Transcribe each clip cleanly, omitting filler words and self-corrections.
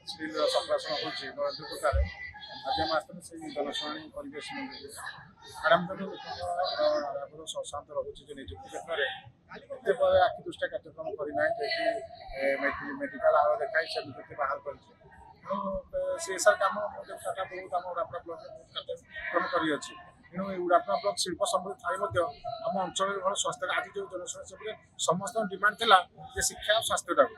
Steel संप्राशन होची नरेंद्र प्रकार आज हम आसते से जनशुणी परिवेश मंत्री मैडम तो शांत रोचे जो निजुक्ति क्षेत्र में आखि दृष्टा कार्यक्रम करना मेडिकल आव देखा से निजुक्ति बाहर कर सीएसआर कम बहुत आम उड़ापड़ा ब्लक कार्यक्रम कर तेणु उड़ापड़ा ब्लक शिल्प समृद्धि थाई आम अंचल भल स्वास्थ्य आज जो जनसंख्या समस्त डिमांड था शिक्षा और स्वास्थ्य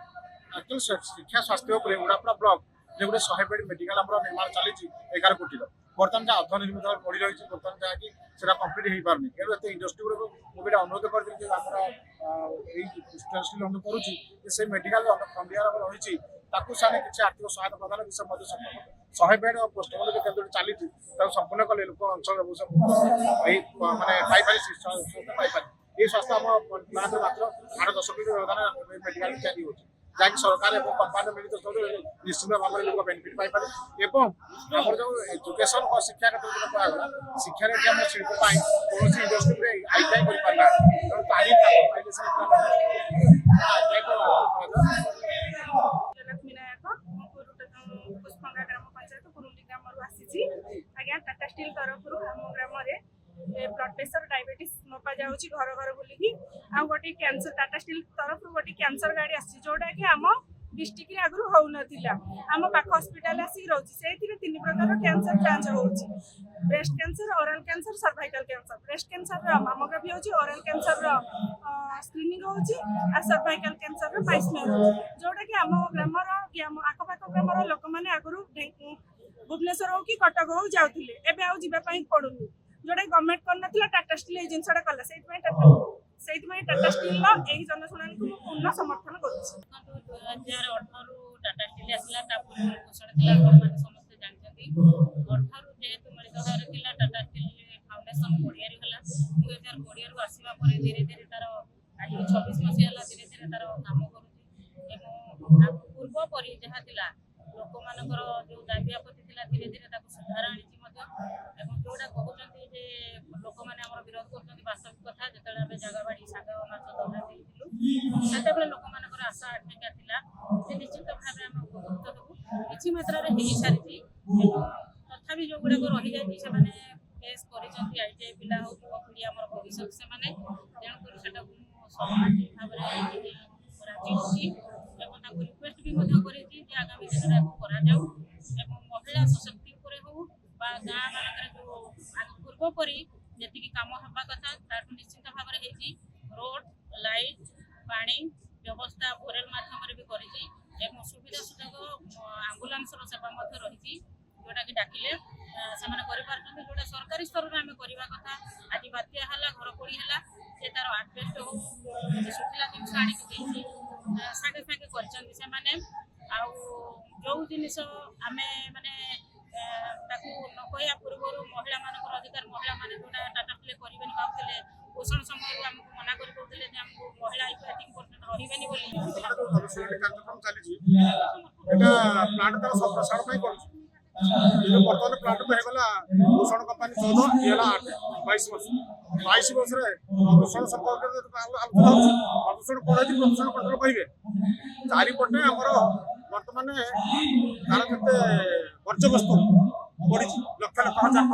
एक्चुअली शिक्षा स्वास्थ्य उड़ापड़ा ब्लक जो गोटे 100 बेड मेडिकल निर्माण चली 11 कोटी बर्तमान जहाँ अर्थनिर्मित पड़ी रही बर्तमान जहाँकि कम्प्लीट हो पारनी तेणु ये इंडस्ट्री गुड़ाक मुझे अनुरोध कर अनुरोध करुँचे मेडिकल खंडिया रही से किसी आर्थिक सहायता प्रदान विषय 100 बेड और पोस्टमोर्टम केन्द्र चली संपूर्ण कले लोक अंचल मानते पाइपर ये स्वास्थ्य आम प्लांट मात्र 8-10 कोटी व्यवधान मेडिकल तैयारी हो जहाँकि सरकार और कंपानी मिलित निश्चित भाव में लोक बेनिफिट पाइपर और जो एजुकेशन और शिक्षा क्षेत्र में शिक्षार आम शिल्प कौन इंडस्ट्री आईटीआई पुष्पंगा ग्राम पंचायत कुरुंडी ग्राम आसी आज्ञा टाटा स्टील तरफ आम ग्राम ब्लड प्रेशर डायबिटीज मपा जाऊँगी घर घर बुलिकी आ गोटे कैंसर टाटा स्टील तरफ गोटे कैंसर गाड़ी आसी जोटा कि आम डिस्ट्रिक्ट आगु हो नाला आम पाख हस्पिटाल आसिक रोचे से 3 प्रकार कैंसर जांच होची breast cancer oral cancer cervical cancer breast cancer mammography होची ओरल कैंसर स्क्रीनिंग होची आ सर्वाइकल कैंसर पाइसमेयर जोटा कि आम ग्रामर कि आम आखपाख ग्रामर लोक मैंने आगु भुवनेश्वर हो कि कटक हो जाऊे एवं आउ जावाई पड़ूनी जोटा गवर्नमेंट करना टाटा स्टील ये जिनसा कला से टाटा स्टील यही जनशुणी को पूर्ण समर्थन कर 2018 टाटा स्टील आसला घोषणा थी समस्ते जानते 18 जेहेतु मिलित भाव में टाटा स्टील फाउंडेशन कोड़िया 2020 रु आसवा धीरे धीरे तार आज 26 मसीहा धीरे धीरे तार कम कर पूर्व पर जहाँ लोक मान जो दाबी आपत्ति था धीरे धीरे सुधार आनी जोड़ा कहते जे लोक मैंने विरोध कर वास्तविक कथा जो जगह बाड़ी शाग माछ दौरा देलु से लोक मान आशा आकांक्षा थी निश्चित भाव में उपकृत देवु किसी मात्रा हो सारी तथा जो गुड़ाक रही जाए केस करटीआई पिला हो युवपीढ़ी आम भविष्य से तेणुक सहमति भाव में राजी हो रिक्वेस्ट भी आगामी दिन में महिला सशक्ति हो गाँ मान जो पूर्व पर जी कम हवा कथा ताठू निश्चित भाव में रोड लाइट पानी व्यवस्था बोरेल माध्यम भी कर सुविधा सुजोग आम्बुलांस सेवा रही जोटा कि डाकिले से जोटा सरकारी स्तर में आम करवा कथा आज बात्या है घर पोड़ी है से तार आडभेस्ट हो सुखिला जिन आनिकी सागे सागे कर जो जिनस आम माने नकया पूर्व महिला मान अधिकार महिला मैंने जोटा टाटा स्टील करें भावुले पोषण समय आमको मना करते आमको महिला 18% रही बर्तमान प्लांट में होगा भूषण कंपानी 14 ये 8 22 वर्ष प्रदूषण संपर्क प्रदूषण कौन प्रदूषण कंट्रोल कहे चारिपटे आमर बर्तमान तार के वर्ज्य वस्तु पड़ी लक्ष लक्ष हजार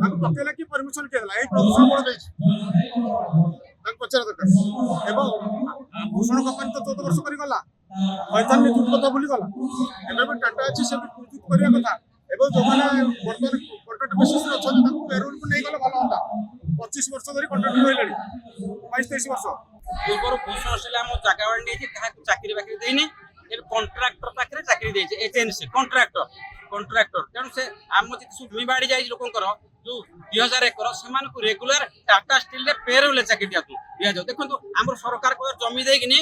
टन पकेला कि परमिशन किए यही प्रदूषण कौन पचार दरकार भूषण कंपानी तो 14 वर्ष करगला मैदान निजुत कथा भूलीगला एवं टाटा अच्छी से निजुत करने कथा एवं जो मैंने बर्तमान कन्ट्राक्ट बेसिस अच्छा पेरोल को नहीं गले भल हाँ 25 वर्ष धरी कन्ट्राक्ट रही 22-23 वर्ष पूर्व भूषण स्टील आम जगह बाड़ी चाकरी बाकरी देनी कंट्राक्टर पाखे चाकरी देती एजेन्सी कंट्राक्टर तेणु से आम जी जमी बाड़ी जाए लोकर जो 2000 एकर से रेगुलर टाटा स्टील पेरोल चाकरी दि जाऊ देखो आम सरकार को जमी देनी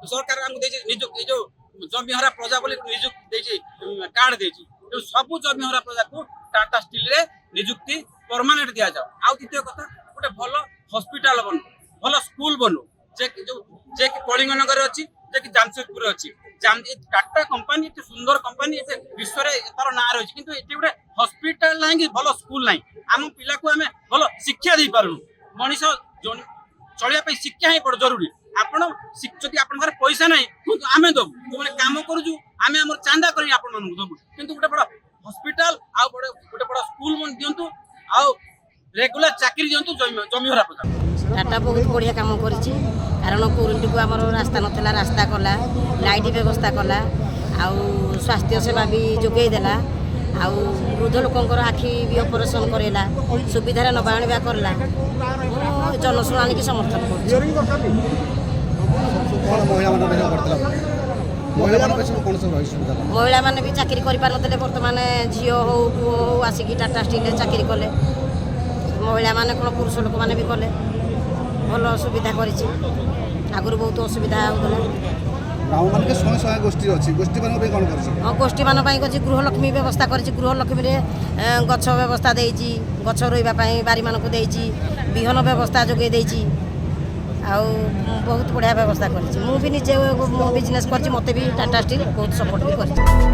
सरकार आमको जो जमी हरा प्रजा बोली निजुक्ति कार्ड देती सब जमी हरा प्रजा को टाटा स्टील रे निजुक्ति परमानेंट दि जाऊ आ द्वितीय कथा गोटे भल हस्पिटाल बनू भल स्कूल बनू जे कि कलिंगनगर अच्छी जे कि जामशेदपुर अच्छी टाटा कंपानी एत सुंदर कंपानी विश्व तार ना रही किंतु ये गोटे हस्पिटाल ना कि भल स्कूल ना आम पिला को आम भल शिक्षा दे पारूँ मनीष चलिया शिक्षा ही बड़ जरूरी आपड़ पैसा ना आम दबू जो मैंने कम करूँ आमे हमर चांदा करी आपण मानू दबु किंतु गोटे बड़ हॉस्पिटल आ गोटे बड़ स्कूल मन दियंतु आ रेगुलर चाकरी दियंतु जमी हरा प्रधान टाटा बहुत बढ़िया काम करिछि कारण कोरिंटी को हमर रास्ता नथला रास्ता कला लाइट व्यवस्था कला आ स्वास्थ्य सेवा भी जोगै देला आ वृद्ध लोकंकर आखि भी ऑपरेशन करेला सुविधा नबा आनिबा करला जनशुणानी की समर्थन करिछि महिला माने भी चाकरी करि पार नतले वर्तमान झियो हो पुओ हो आसिकी टाटा स्टील चाकरी कले महिला माने कोन पुरुष लोक माने भी कले भल सुविधा करिछि आगुर बहुत असुविधा होगला गाँव मान के स्वयं सहायक गोष्ठी अच्छी गोष्ठी मान कौन कर गोष्ठी मान कर गृहलक्ष्मी व्यवस्था कर गृहलक्ष्मी गछ व्यवस्था देइछि गछ रोइबा पई बारी मान को देइछि बिहन व्यवस्था जोगे देइछि आ बहुत बढ़िया व्यवस्था कर भी निजे बिजनेस कर मते भी टाटा स्टील बहुत सपोर्ट भी कर।